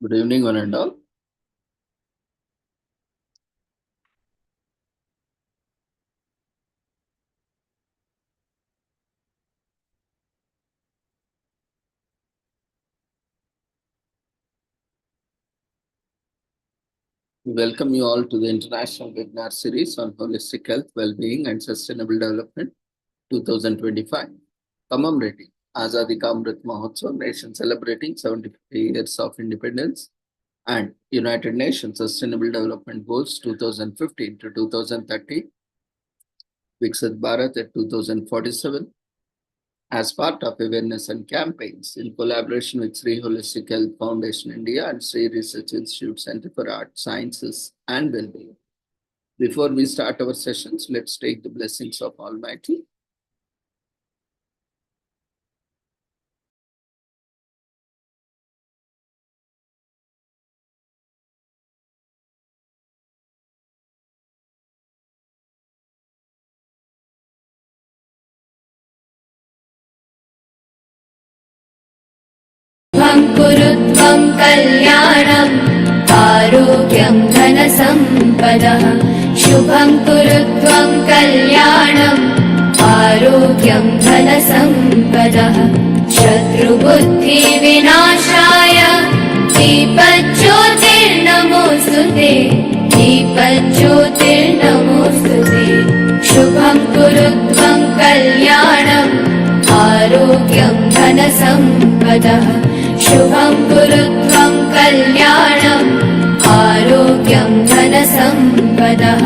Good evening, one and all. We welcome you all to the International Webinar Series on Holistic Health, Well-being and Sustainable Development 2025, commemorating Azadi Ka Amrit Mahotsav, nation celebrating 75 years of independence, and United Nations Sustainable Development Goals 2015 to 2030, Viksit Bharat at 2047, as part of awareness and campaigns in collaboration with Sri Holistic Health Foundation India and Sri Research Institute Center for Art, Sciences and Wellbeing. Before we start our sessions, let's take the blessings of Almighty. कुरुत्वं कल्याणम् आरोग्यं धनसम्पदः शुभं कुरुत्वं कल्याणम् आरोग्यं धनसम्पदः शत्रुबुद्धिविनाशाय दीपज्योतिर्नमोऽस्तुते दीपज्योतिर्नमोऽस्तुते शुभं कुरुत्वं कल्याणम् आरोग्यं धनसम्पदः शुभं कुरुत्वं कल्याणम् आरोग्यं धनसम्पदः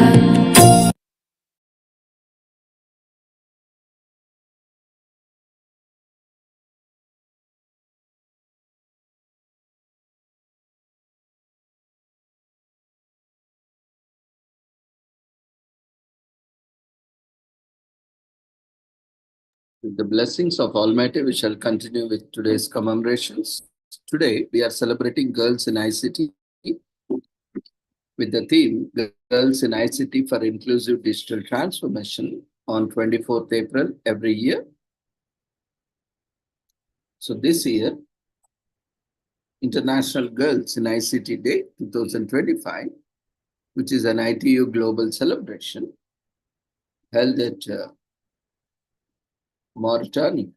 With the blessings of Almighty, we shall continue with today's commemorations. Today, we are celebrating Girls in ICT with the theme Girls in ICT for Inclusive Digital Transformation on 24th April every year. So this year, International Girls in ICT Day 2025, which is an ITU global celebration held at Mauritania,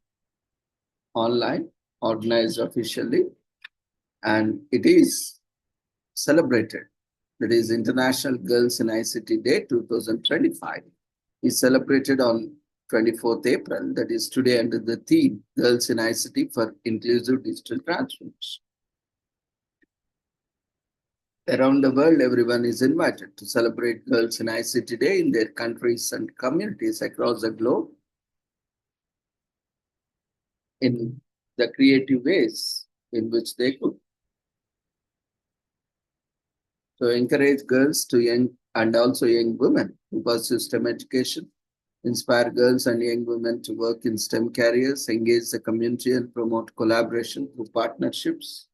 online, organized officially, and it is celebrated. That is International Girls in ICT Day 2025 is celebrated on 24th April, that is today, under the theme Girls in ICT for Inclusive Digital Transformation. Around the world, everyone is invited to celebrate Girls in ICT Day in their countries and communities across the globe in the creative ways in which they could. So encourage girls to young and also young women to pursue STEM education, inspire girls and young women to work in STEM careers, engage the community and promote collaboration through partnerships.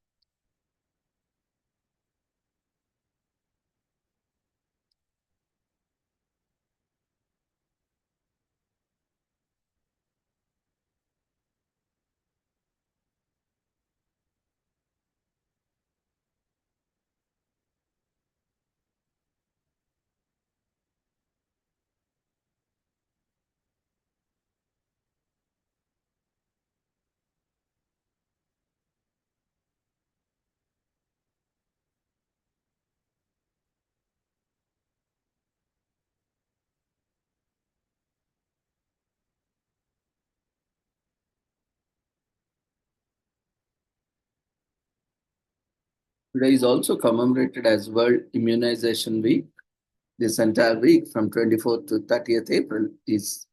Today is also commemorated as World Immunization Week. This entire week from 24th to 30th April is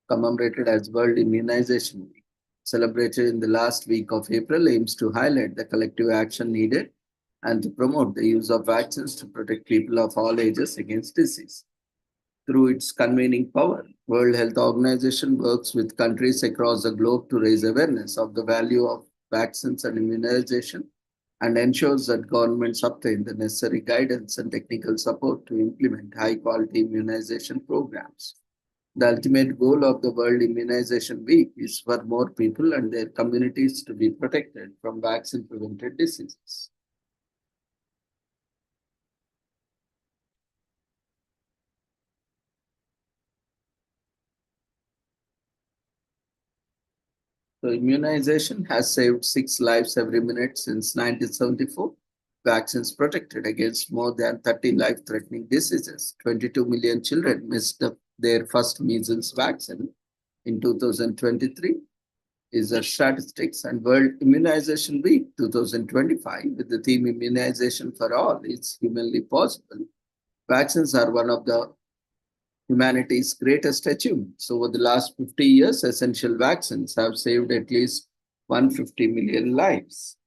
commemorated as World Immunization Week. Celebrated in the last week of April aims to highlight the collective action needed and to promote the use of vaccines to protect people of all ages against disease. Through its convening power, World Health Organization works with countries across the globe to raise awareness of the value of vaccines and immunization and ensures that governments obtain the necessary guidance and technical support to implement high-quality immunization programs. The ultimate goal of the World Immunization Week is for more people and their communities to be protected from vaccine-prevented diseases. So immunization has saved 6 lives every minute since 1974. Vaccines protected against more than 30 life-threatening diseases. 22 million children missed their first measles vaccine in 2023 is the statistics, and World Immunization Week 2025 with the theme Immunization for All is humanly possible. Vaccines are one of the humanity's greatest achievements. Over the last 50 years, essential vaccines have saved at least 150 million lives.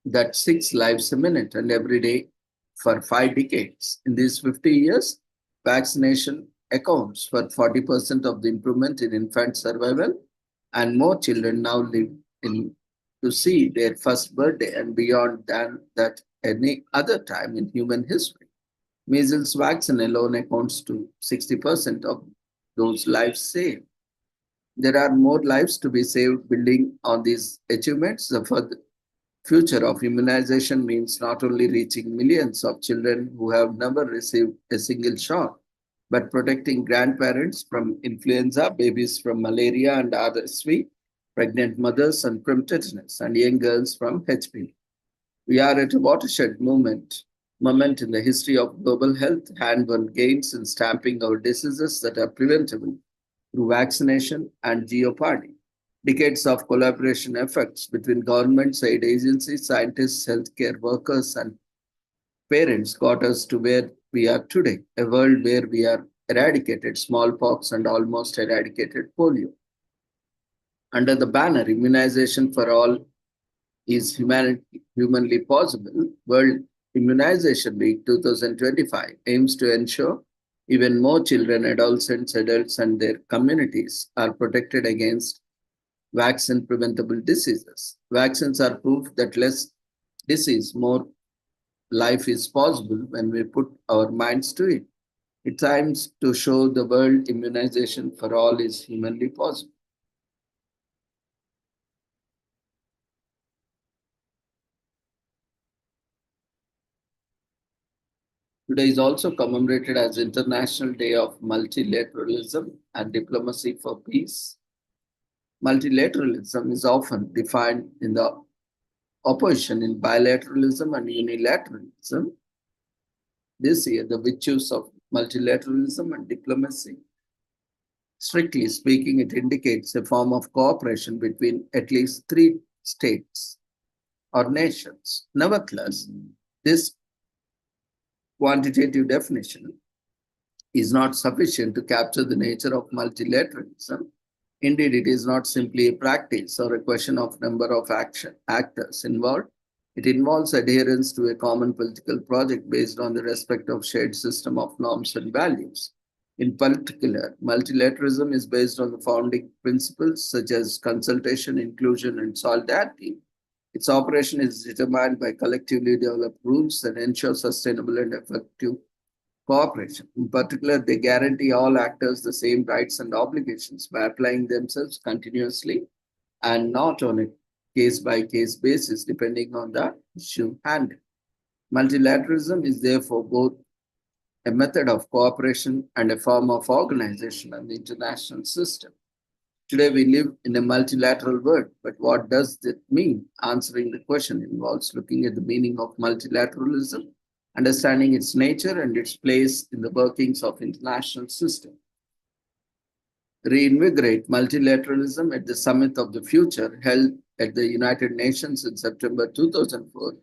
That's 6 lives a minute and every day for 5 decades. In these 50 years, vaccination accounts for 40% of the improvement in infant survival, and more children now live in to see their first birthday and beyond than that any other time in human history. Measles vaccine alone accounts to 60% of those lives saved. There are more lives to be saved building on these achievements. The future of immunization means not only reaching millions of children who have never received a single shot, but protecting grandparents from influenza, babies from malaria and RSV, pregnant mothers and from tetanus, and young girls from HPV. We are at a moment in the history of global health, hand-won gains in stamping out diseases that are preventable through vaccination and geopardy. Decades of collaboration efforts between governments, aid agencies, scientists, healthcare workers, and parents got us to where we are today, a world where we are eradicated smallpox and almost eradicated polio. Under the banner Immunization for All is humanly possible, World Immunization Week 2025 aims to ensure even more children, adolescents, adults, and their communities are protected against vaccine preventable diseases. Vaccines are proof that less disease, more life is possible when we put our minds to it. It's time to show the world immunization for all is humanly possible. Today is also commemorated as International Day of Multilateralism and Diplomacy for Peace. Multilateralism is often defined in the opposition in bilateralism and unilateralism. This year, the virtues of multilateralism and diplomacy. Strictly speaking, it indicates a form of cooperation between at least three states or nations. Nevertheless, this quantitative definition is not sufficient to capture the nature of multilateralism. Indeed, it is not simply a practice or a question of number of actors involved. It involves adherence to a common political project based on the respect of shared system of norms and values. In particular, multilateralism is based on the founding principles such as consultation, inclusion, and solidarity. Its operation is determined by collectively developed rules that ensure sustainable and effective cooperation. In particular, they guarantee all actors the same rights and obligations by applying themselves continuously and not on a case by case basis depending on the issue handled. Multilateralism is therefore both a method of cooperation and a form of organization in the international system. Today, we live in a multilateral world, but what does that mean? Answering the question involves looking at the meaning of multilateralism, understanding its nature and its place in the workings of international system. Reinvigorate multilateralism at the Summit of the Future held at the United Nations in September 2004.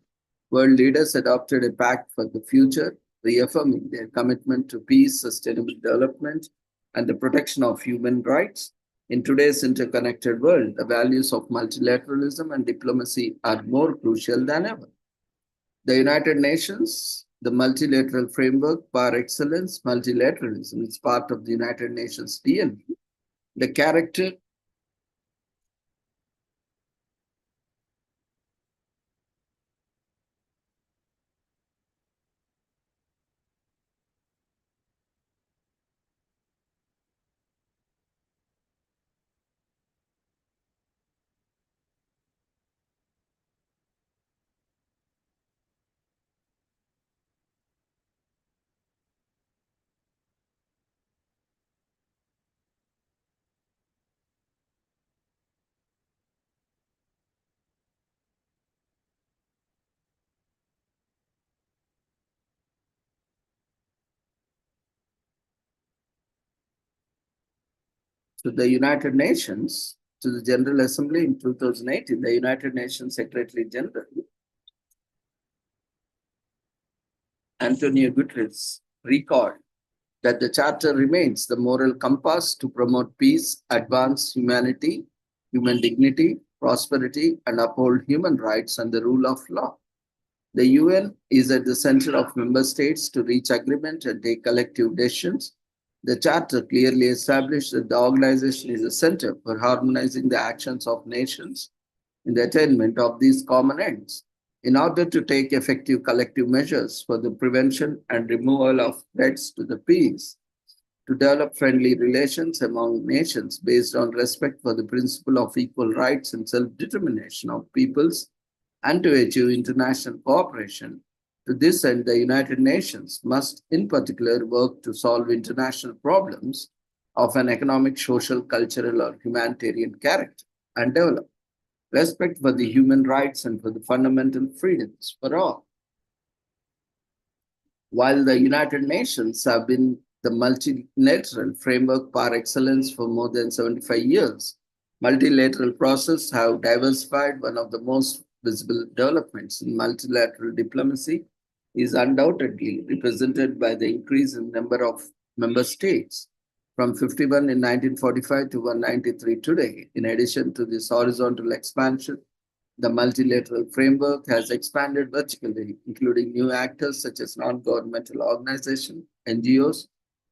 World leaders adopted a pact for the future, reaffirming their commitment to peace, sustainable development, and the protection of human rights. In today's interconnected world, the values of multilateralism and diplomacy are more crucial than ever. The United Nations, the multilateral framework par excellence, multilateralism is part of the United Nations DNA. The character to the United Nations, to the General Assembly in 2018, the United Nations Secretary General, Antonio Guterres, recalled that the Charter remains the moral compass to promote peace, advance humanity, human dignity, prosperity, and uphold human rights and the rule of law. The UN is at the center of member states to reach agreement and take collective decisions. The Charter clearly established that the organization is a center for harmonizing the actions of nations in the attainment of these common ends. In order to take effective collective measures for the prevention and removal of threats to the peace, to develop friendly relations among nations based on respect for the principle of equal rights and self determination of peoples, and to achieve international cooperation. To this end, the United Nations must, in particular, work to solve international problems of an economic, social, cultural, or humanitarian character and develop respect for the human rights and for the fundamental freedoms for all. While the United Nations have been the multilateral framework par excellence for more than 75 years, multilateral processes have diversified. One of the most visible developments in multilateral diplomacy is undoubtedly represented by the increase in number of member states from 51 in 1945 to 193 today. In addition to this horizontal expansion, the multilateral framework has expanded vertically, including new actors such as non-governmental organizations, NGOs,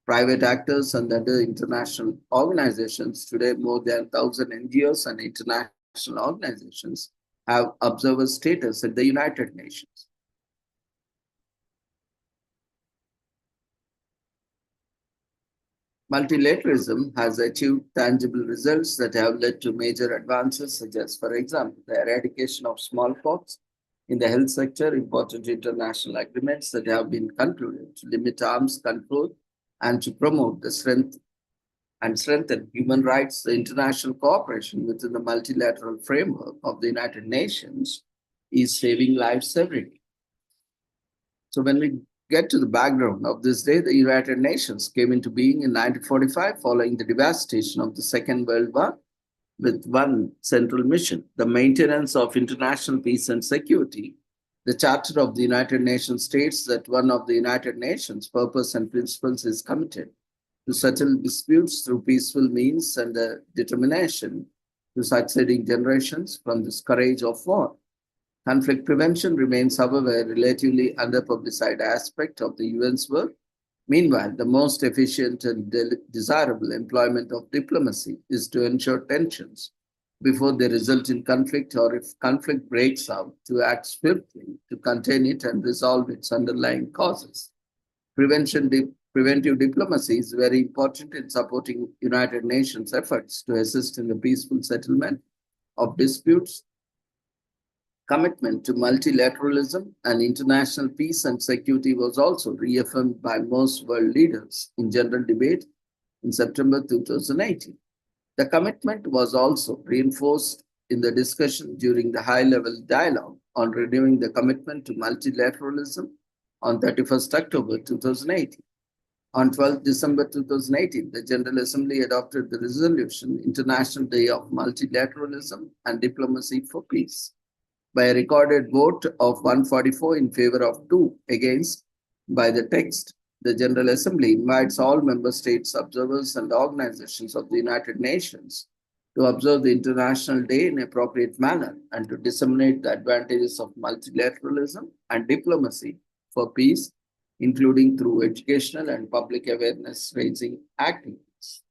private actors, and other international organizations. Today, more than 1,000 NGOs and international organizations have observer status at the United Nations. Multilateralism has achieved tangible results that have led to major advances, such as, for example, the eradication of smallpox in the health sector, important international agreements that have been concluded to limit arms control and to promote the strength and strengthen human rights, the international cooperation within the multilateral framework of the United Nations is saving lives every day. So when we get to the background of this day, the United Nations came into being in 1945 following the devastation of the Second World War with one central mission, the maintenance of international peace and security. The Charter of the United Nations states that one of the United Nations' purpose and principles is committed to settle disputes through peaceful means and the determination to succeeding generations from the scourge of war. Conflict prevention remains, however, a relatively underpublicized aspect of the UN's work. Meanwhile, the most efficient and desirable employment of diplomacy is to ensure tensions before they result in conflict, or if conflict breaks out, to act swiftly to contain it and resolve its underlying causes. Preventive diplomacy is very important in supporting United Nations efforts to assist in the peaceful settlement of disputes. Commitment to multilateralism and international peace and security was also reaffirmed by most world leaders in general debate in September 2018. The commitment was also reinforced in the discussion during the high-level dialogue on renewing the commitment to multilateralism on 31st October 2018. On 12 December 2018, the General Assembly adopted the resolution International Day of Multilateralism and Diplomacy for Peace by a recorded vote of 144 in favor of 2 against. By the text, the General Assembly invites all member states, observers, and organizations of the United Nations to observe the International Day in an appropriate manner and to disseminate the advantages of multilateralism and diplomacy for peace, including through educational and public awareness raising activities.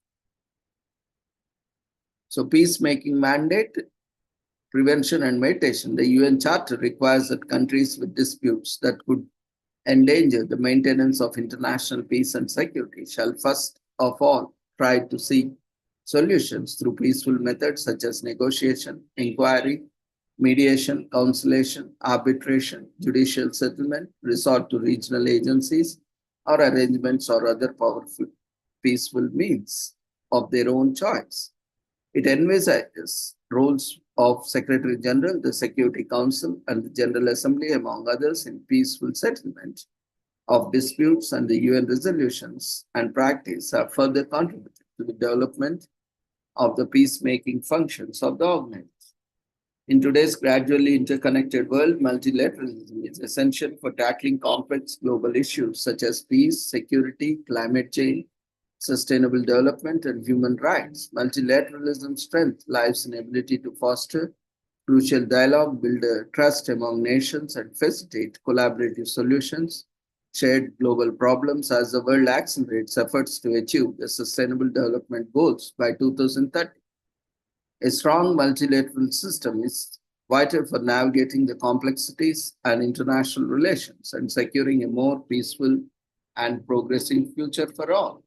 So, peacemaking mandate, prevention and mediation. The UN Charter requires that countries with disputes that could endanger the maintenance of international peace and security shall first of all try to seek solutions through peaceful methods such as negotiation, inquiry, mediation, conciliation, arbitration, judicial settlement, resort to regional agencies or arrangements or other powerful peaceful means of their own choice. It envisages roles of Secretary General, the Security Council, and the General Assembly, among others, in peaceful settlement of disputes, and the UN resolutions and practice have further contributed to the development of the peacemaking functions of the organization. In today's gradually interconnected world, multilateralism is essential for tackling complex global issues such as peace, security, climate change, sustainable development, and human rights. Multilateralism's strength lies in ability to foster crucial dialogue, build a trust among nations, and facilitate collaborative solutions, shared global problems as the world accelerates efforts to achieve the Sustainable Development Goals by 2030. A strong multilateral system is vital for navigating the complexities and international relations and securing a more peaceful and progressive future for all.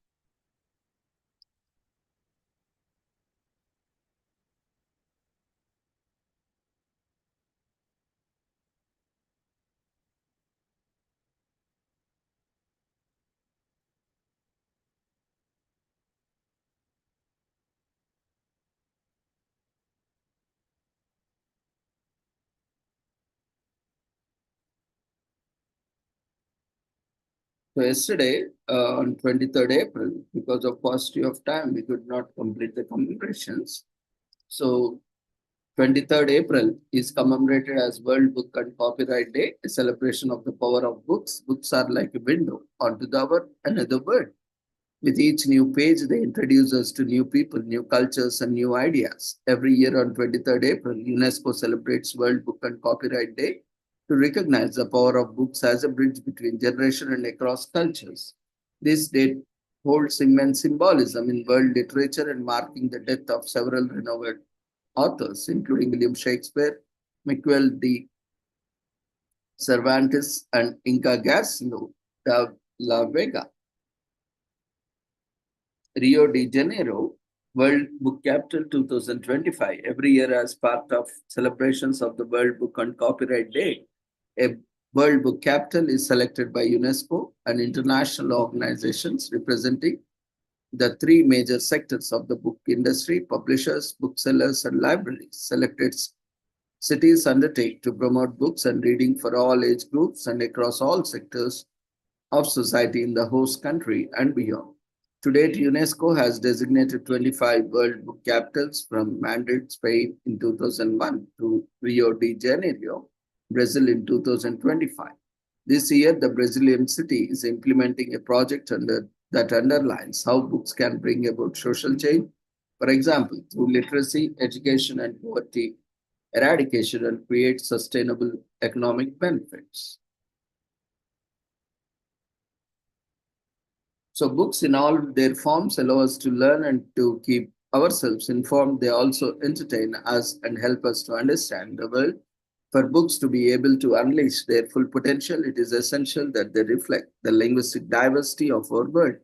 So yesterday, on 23rd April, because of paucity of time, we could not complete the commemorations. So 23rd April is commemorated as World Book and Copyright Day, a celebration of the power of books. Books are like a window onto the other another world. With each new page, they introduce us to new people, new cultures, and new ideas. Every year on 23rd April, UNESCO celebrates World Book and Copyright Day to recognize the power of books as a bridge between generations and across cultures. This date holds immense symbolism in world literature and marking the death of several renowned authors, including William Shakespeare, Miguel de Cervantes, and Inca Garcilaso de la Vega. Rio de Janeiro, World Book Capital 2025, every year as part of celebrations of the World Book and Copyright Day. A World Book Capital is selected by UNESCO and international organizations representing the three major sectors of the book industry: publishers, booksellers, and libraries. Selected cities undertake to promote books and reading for all age groups and across all sectors of society in the host country and beyond. To date, UNESCO has designated 25 World Book Capitals from Madrid, Spain in 2001 to Rio de Janeiro, Brazil in 2025. This year, the Brazilian city is implementing a project that underlines how books can bring about social change, for example, through literacy, education, and poverty eradication, and create sustainable economic benefits. So books in all their forms allow us to learn and to keep ourselves informed. They also entertain us and help us to understand the world. For books to be able to unleash their full potential, it is essential that they reflect the linguistic diversity of our world.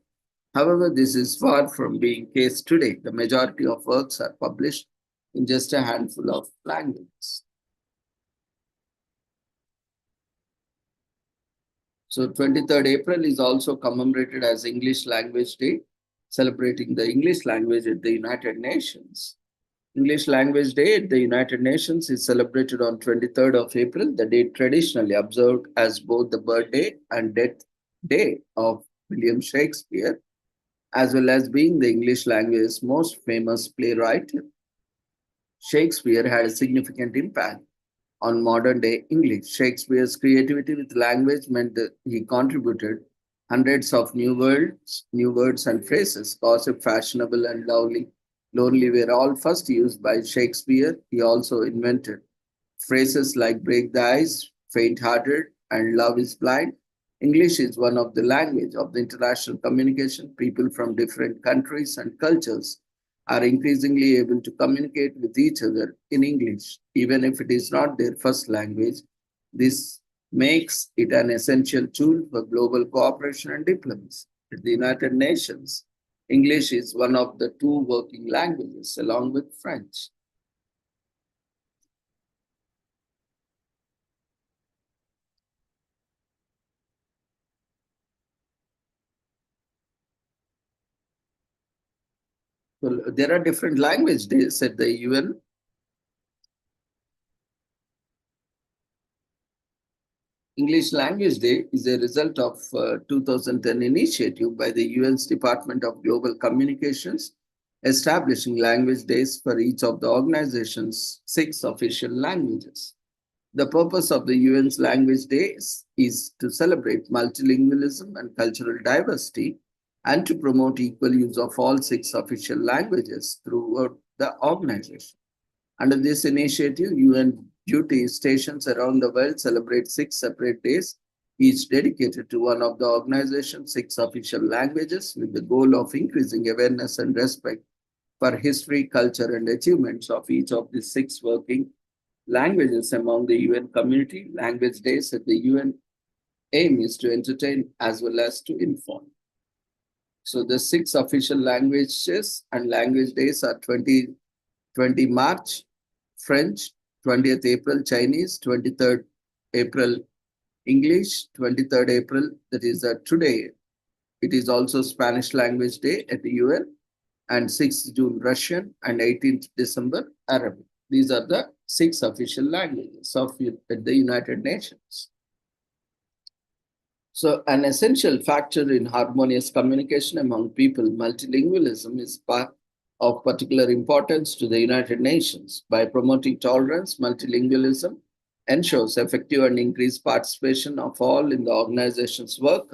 However, this is far from being the case today. The majority of works are published in just a handful of languages. So 23rd April is also commemorated as English Language Day, celebrating the English language at the United Nations. English Language Day at the United Nations is celebrated on 23rd of April, the date traditionally observed as both the birthday and death day of William Shakespeare, as well as being the English language's most famous playwright. Shakespeare had a significant impact on modern day English. Shakespeare's creativity with language meant that he contributed hundreds of new words and phrases. Gossip, fashionable, and lonely were all first used by Shakespeare. He also invented phrases like break the ice, faint hearted, and love is blind. English is one of the language of the international communication. People from different countries and cultures are increasingly able to communicate with each other in English, even if it is not their first language. This makes it an essential tool for global cooperation and diplomacy. At the United Nations, English is one of the two working languages along with French. So there are different language days at the UN. English Language Day is a result of 2010 initiative by the UN's Department of Global Communications establishing language days for each of the organization's 6 official languages. The purpose of the UN's Language Days is to celebrate multilingualism and cultural diversity and to promote equal use of all 6 official languages throughout the organization. Under this initiative, UN duty stations around the world celebrate 6 separate days, each dedicated to one of the organization's 6 official languages, with the goal of increasing awareness and respect for history, culture, and achievements of each of the 6 working languages among the UN community. Language Days at the UN aim is to entertain as well as to inform. So the 6 official languages and language days are 20 March, French, 20th April, Chinese, 23rd April, English, 23rd April, that is today. It is also Spanish Language Day at the UN, and 6th June, Russian, and 18th December, Arabic. These are the 6 official languages of the United Nations. So an essential factor in harmonious communication among people, multilingualism is of particular importance to the United Nations. By promoting tolerance, multilingualism ensures effective and increased participation of all in the organization's work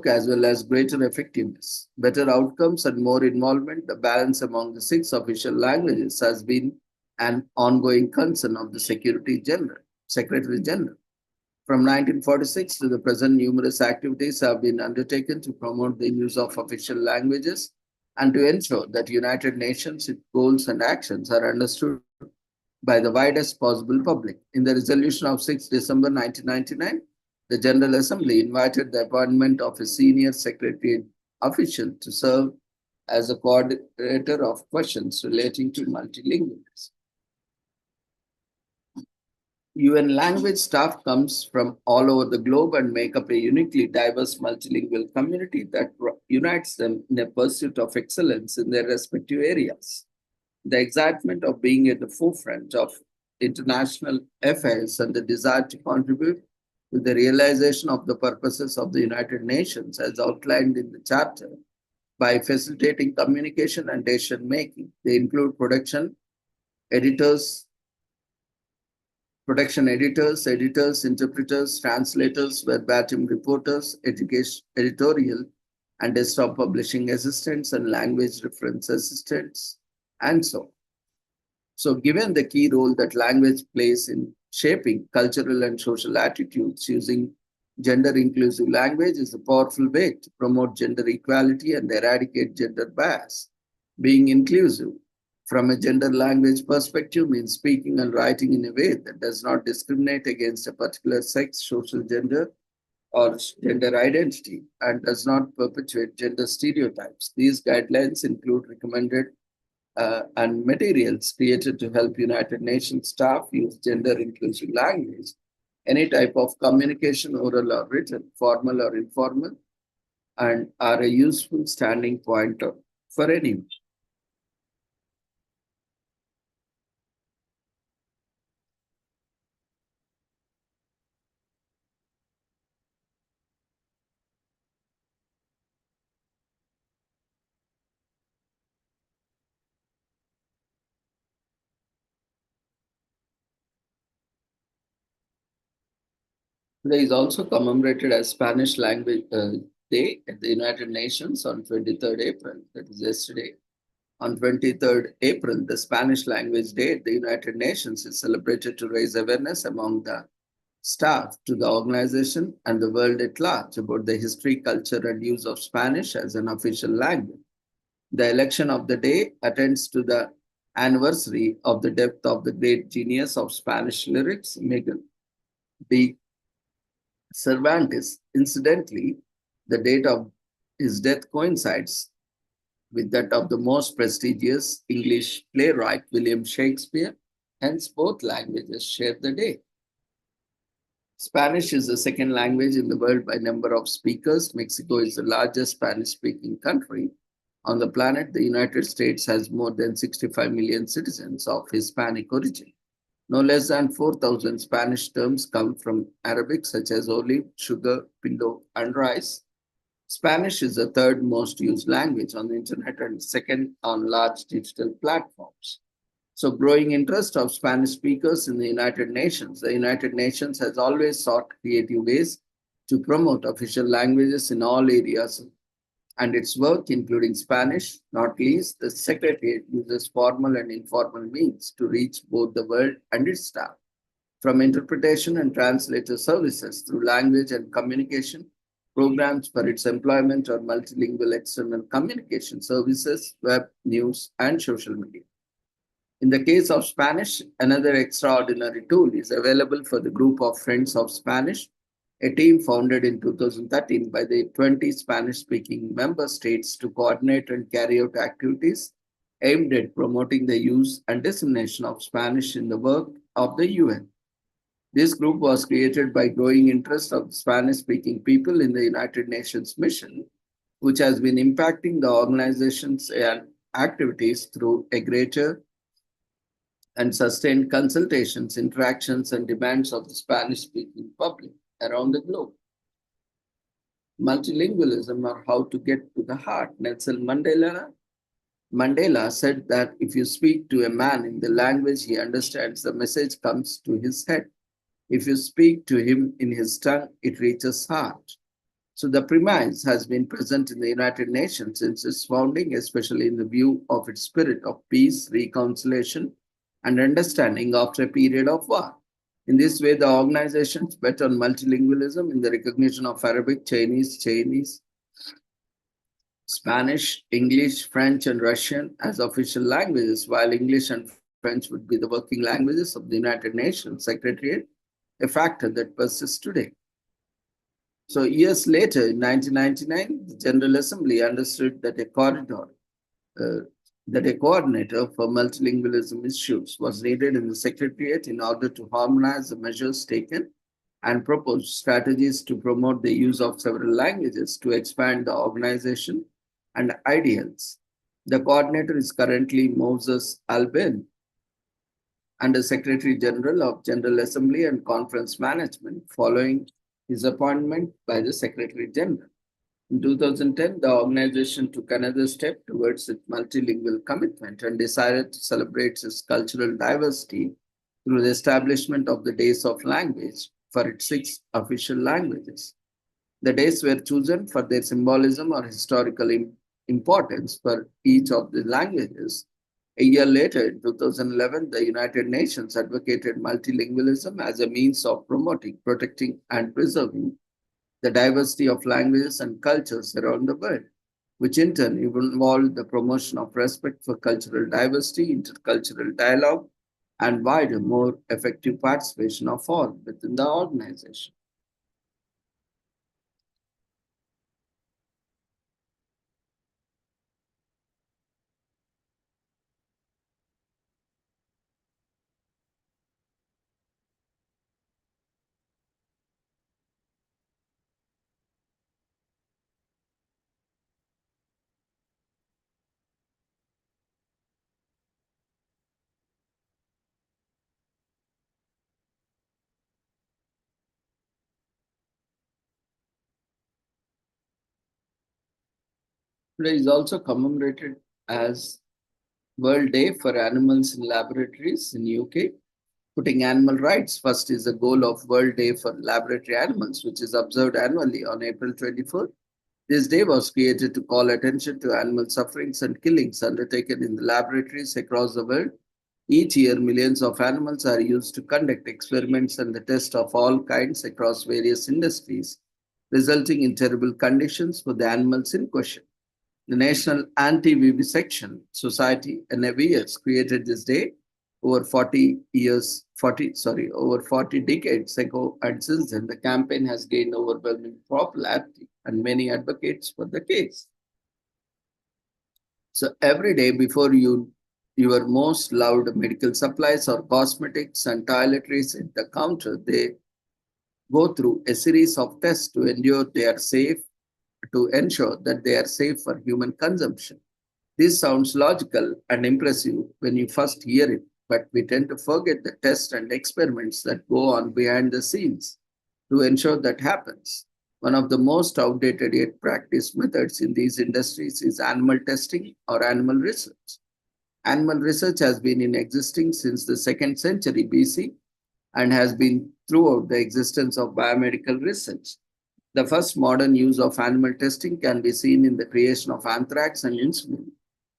as well as greater effectiveness, better outcomes, and more involvement. The balance among the 6 official languages has been an ongoing concern of the Secretary General. From 1946 to the present, numerous activities have been undertaken to promote the use of official languages and to ensure that United Nations goals and actions are understood by the widest possible public. In the resolution of 6 December 1999, the General Assembly invited the appointment of a senior secretariat official to serve as a coordinator of questions relating to multilingualism. UN language staff comes from all over the globe and make up a uniquely diverse multilingual community that unites them in a pursuit of excellence in their respective areas. The excitement of being at the forefront of international affairs and the desire to contribute to the realization of the purposes of the United Nations as outlined in the Charter by facilitating communication and decision making. They include production editors, interpreters, translators, verbatim reporters, editorial and desktop publishing assistants, and language reference assistants, and so on. So, given the key role that language plays in shaping cultural and social attitudes, using gender inclusive language is a powerful way to promote gender equality and eradicate gender bias. Being inclusive from a gender language perspective means speaking and writing in a way that does not discriminate against a particular sex, social gender, or gender identity, and does not perpetuate gender stereotypes. These guidelines include recommended and materials created to help United Nations staff use gender inclusive language, any type of communication, oral or written, formal or informal, and are a useful standing pointer for anyone. Today is also commemorated as Spanish Language Day at the United Nations on 23rd April, that is yesterday. On 23rd April, the Spanish Language Day at the United Nations is celebrated to raise awareness among the staff to the organization and the world at large about the history, culture, and use of Spanish as an official language. The election of the day attends to the anniversary of the death of the great genius of Spanish lyrics, Miguel de Cervantes. Incidentally, the date of his death coincides with that of the most prestigious English playwright William Shakespeare. Hence, both languages share the day. Spanish is the second language in the world by number of speakers. Mexico is the largest Spanish-speaking country on the planet. The United States has more than 65 million citizens of Hispanic origin. No less than 4,000 Spanish terms come from Arabic, such as olive, sugar, pillow, and rice. Spanish is the third most used language on the internet and second on large digital platforms. So, growing interest of Spanish speakers in the United Nations. The United Nations has always sought creative ways to promote official languages in all areas and its work, including Spanish. Not least, the Secretariat uses formal and informal means to reach both the world and its staff, from interpretation and translator services through language and communication programs for its employment or multilingual external communication services, web, news, and social media. In the case of Spanish, another extraordinary tool is available for the group of Friends of Spanish, a team founded in 2013 by the 20 Spanish speaking member states to coordinate and carry out activities aimed at promoting the use and dissemination of Spanish in the work of the UN. This group was created by growing interest of Spanish speaking people in the United Nations mission, which has been impacting the organization's activities through a greater and sustained consultations, interactions, and demands of the Spanish speaking public around the globe. Multilingualism, or how to get to the heart. Nelson Mandela said that if you speak to a man in the language he understands, the message comes to his head. If you speak to him in his tongue, it reaches heart. So the premise has been present in the United Nations since its founding, especially in the view of its spirit of peace, reconciliation, and understanding after a period of war. In this way, the organizations bet on multilingualism in the recognition of Arabic, Chinese, Spanish, English, French, and Russian as official languages, while English and French would be the working languages of the United Nations Secretariat, a factor that persists today. So years later, in 1999, the General Assembly understood that a coordinator for multilingualism issues was needed in the Secretariat in order to harmonize the measures taken and propose strategies to promote the use of several languages to expand the organization and ideals. The coordinator is currently Moses Albin, Under Secretary General of General Assembly and Conference Management, following his appointment by the Secretary General. In 2010, the organization took another step towards its multilingual commitment and decided to celebrate its cultural diversity through the establishment of the Days of Language for its 6 official languages. The days were chosen for their symbolism or historical importance for each of the languages. A year later, in 2011, the United Nations advocated multilingualism as a means of promoting, protecting, and preserving the diversity of languages and cultures around the world, which in turn involved the promotion of respect for cultural diversity, intercultural dialogue, and wider, more effective participation of all within the organization. Today is also commemorated as World Day for Animals in Laboratories in UK. Putting animal rights first is the goal of World Day for Laboratory Animals, which is observed annually on April 24th. This day was created to call attention to animal sufferings and killings undertaken in the laboratories across the world. Each year, millions of animals are used to conduct experiments and the test of all kinds across various industries, resulting in terrible conditions for the animals in question. The National Anti-Vivisection Society, NAVS, created this day over 40 decades ago, and since then the campaign has gained overwhelming popularity and many advocates for the case. So every day before your most loved medical supplies or cosmetics and toiletries at the counter, they go through a series of tests to ensure they are safe for human consumption. This sounds logical and impressive when you first hear it, but we tend to forget the tests and experiments that go on behind the scenes to ensure that happens. One of the most outdated yet practiced methods in these industries is animal testing or animal research. Animal research has been in existing since the 2nd century BC and has been throughout the existence of biomedical research. The first modern use of animal testing can be seen in the creation of anthrax and insulin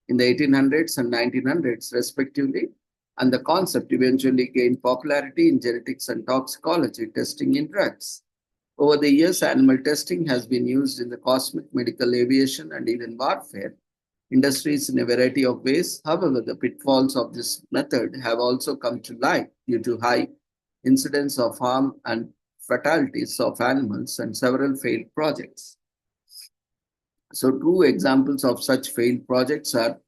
in the 1800s and 1900s, respectively, and the concept eventually gained popularity in genetics and toxicology testing in drugs. Over the years, animal testing has been used in the cosmic, medical, aviation, and even warfare industries in a variety of ways. However, the pitfalls of this method have also come to light due to high incidence of harm and fatalities of animals and several failed projects. So, two examples of such failed projects are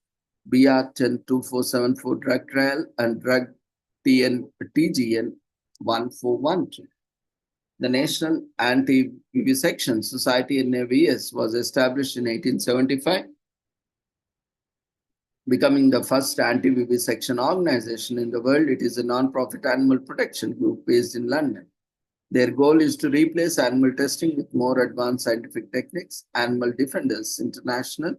BR 102474 drug trial and drug TGN 1412. The National Anti-Vivisection Society (NAVS) was established in 1875, becoming the first anti-vivisection organization in the world. It is a non-profit animal protection group based in London. Their goal is to replace animal testing with more advanced scientific techniques. Animal Defenders International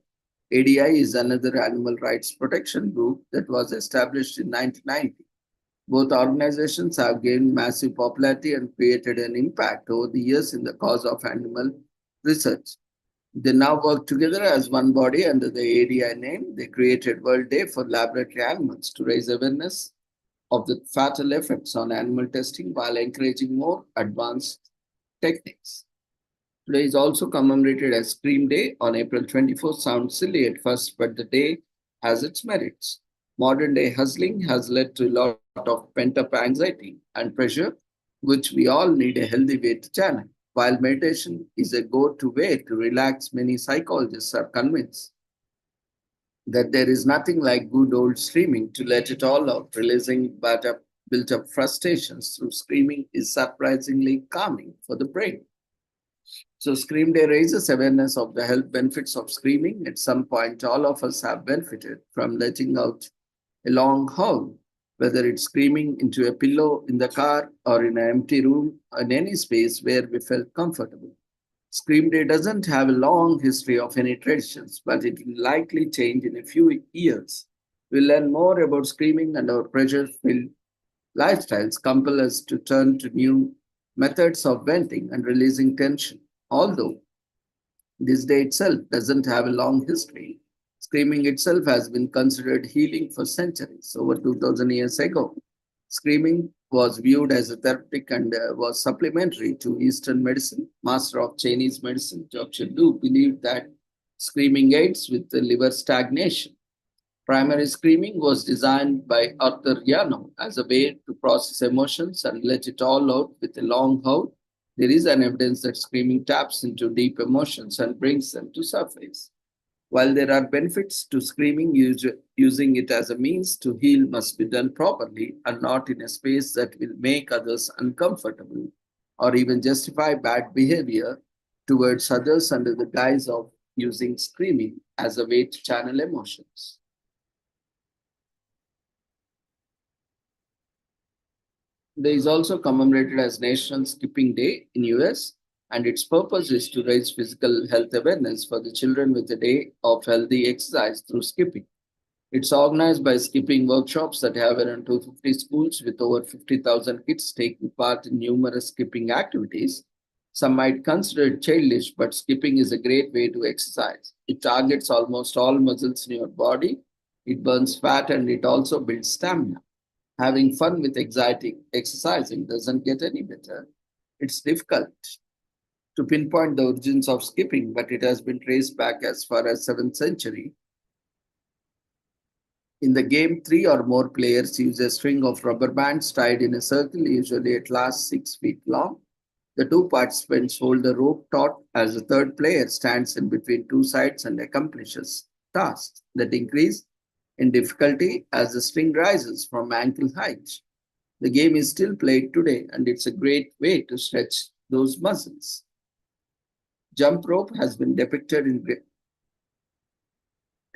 (ADI) is another animal rights protection group that was established in 1990. Both organizations have gained massive popularity and created an impact over the years in the cause of animal research. They now work together as one body under the ADI name. They created World Day for Laboratory Animals to raise awareness of the fatal effects on animal testing while encouraging more advanced techniques. Today is also commemorated as Scream Day on April 24th. Sounds silly at first, but the day has its merits. Modern day hustling has led to a lot of pent up anxiety and pressure, which we all need a healthy way to channel. While meditation is a go to way to relax, many psychologists are convinced that there is nothing like good old screaming to let it all out. Releasing built up frustrations through screaming is surprisingly calming for the brain. So, Scream Day raises awareness of the health benefits of screaming. At some point, all of us have benefited from letting out a long howl, whether it's screaming into a pillow in the car or in an empty room, in any space where we felt comfortable. Scream Day doesn't have a long history of any traditions, but it will likely change in a few years. We'll learn more about screaming, and our pressure filled lifestyles compel us to turn to new methods of venting and releasing tension. Although this day itself doesn't have a long history, screaming itself has been considered healing for centuries. Over 2000 years ago, screaming was viewed as a therapeutic and was supplementary to Eastern medicine. Master of Chinese medicine, Dr. Lu, believed that screaming aids with the liver stagnation. Primary screaming was designed by Arthur Yano as a way to process emotions and let it all out with a long howl. There is an evidence that screaming taps into deep emotions and brings them to surface. While there are benefits to screaming, using it as a means to heal must be done properly and not in a space that will make others uncomfortable or even justify bad behavior towards others under the guise of using screaming as a way to channel emotions. Day is also commemorated as National Skipping Day in US, and its purpose is to raise physical health awareness for the children with a day of healthy exercise through skipping. It's organized by skipping workshops that have around 250 schools with over 50,000 kids taking part in numerous skipping activities. Some might consider it childish, but skipping is a great way to exercise. It targets almost all muscles in your body, it burns fat, and it also builds stamina. Having fun with exercising doesn't get any better. It's difficult to pinpoint the origins of skipping, but it has been traced back as far as 7th century. In the game, three or more players use a string of rubber bands tied in a circle, usually at last 6 feet long. The two participants hold the rope taut as the third player stands in between two sides and accomplishes tasks that increase in difficulty as the string rises from ankle height. The game is still played today, and it's a great way to stretch those muscles. Jump rope has been depicted in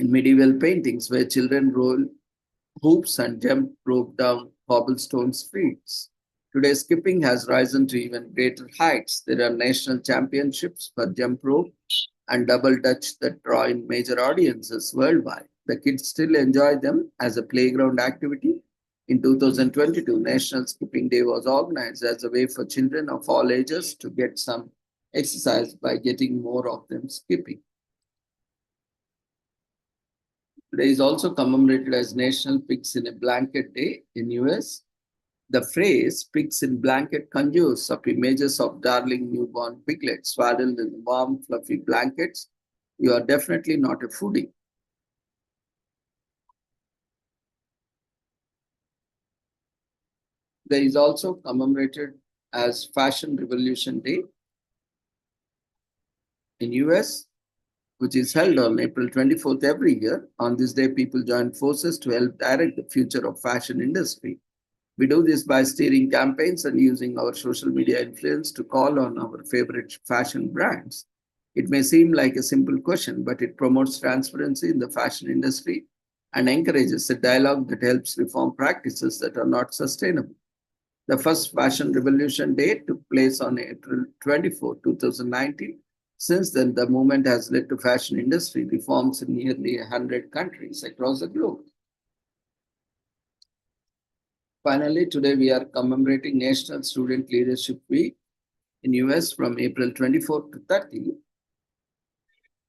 medieval paintings where children roll hoops and jump rope down cobblestone streets. Today, skipping has risen to even greater heights. There are national championships for jump rope and double dutch that draw in major audiences worldwide. The kids still enjoy them as a playground activity. In 2022, National Skipping Day was organized as a way for children of all ages to get some exercise by getting more of them skipping. Today is also commemorated as National Pigs in a Blanket Day in US. The phrase pigs in blanket conjures up images of darling newborn piglets swaddled in warm, fluffy blankets. You are definitely not a foodie. There is also commemorated as Fashion Revolution Day in US, which is held on April 24th every year. On this day, people join forces to help direct the future of fashion industry. We do this by steering campaigns and using our social media influence to call on our favorite fashion brands. It may seem like a simple question, but it promotes transparency in the fashion industry and encourages a dialogue that helps reform practices that are not sustainable. The first Fashion Revolution Day took place on April 24, 2019. Since then, the movement has led to fashion industry reforms in nearly 100 countries across the globe. Finally, today we are commemorating National Student Leadership Week in US from April 24 to 30.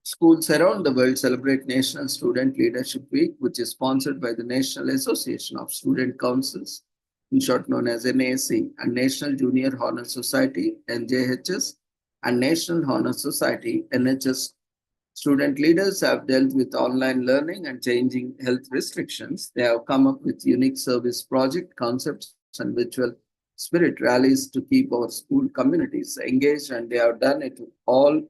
Schools around the world celebrate National Student Leadership Week, which is sponsored by the National Association of Student Councils, in short known as NAC, and National Junior Honor Society, NJHS, and National Honor Society, NHS. Student leaders have dealt with online learning and changing health restrictions. They have come up with unique service project concepts and virtual spirit rallies to keep our school communities engaged, and they have done it all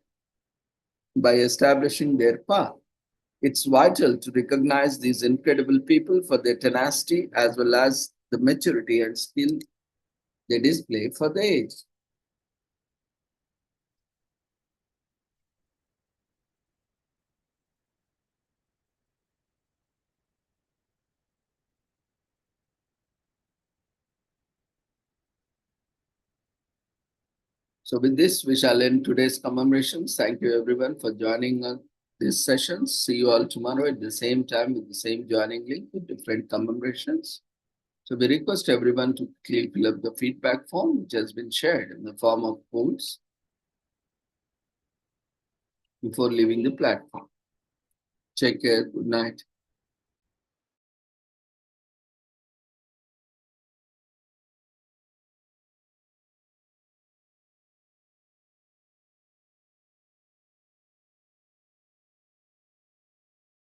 by establishing their path. It's vital to recognize these incredible people for their tenacity as well as the maturity and skill they display for the age. So with this, we shall end today's commemorations. Thank you everyone for joining this session. See you all tomorrow at the same time with the same joining link with different commemorations. So we request everyone to please fill up the feedback form which has been shared in the form of polls before leaving the platform. Take care. Good night.